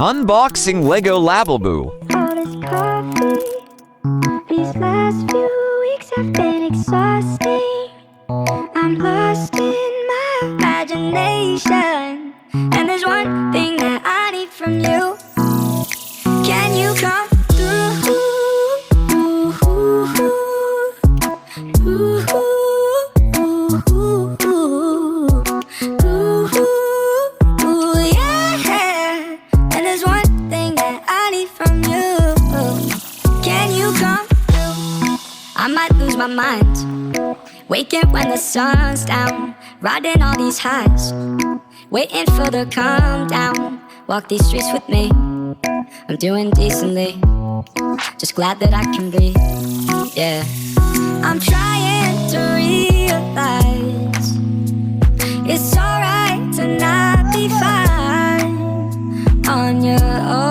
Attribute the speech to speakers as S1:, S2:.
S1: Unboxing Lego Labubu.
S2: All this coffee. These last few weeks have been exhausting. I'm lost in my imagination, and there's one thing that I need from you. Can you come through? Yeah. And there's one thing that I need from you. Can you come through? I might lose my mind, waking when the sun's down, riding all these highs, waiting for the calm down. Walk these streets with me, I'm doing decently, just glad that I can breathe. Yeah, I'm trying to realize it's alright to not be fine on your own.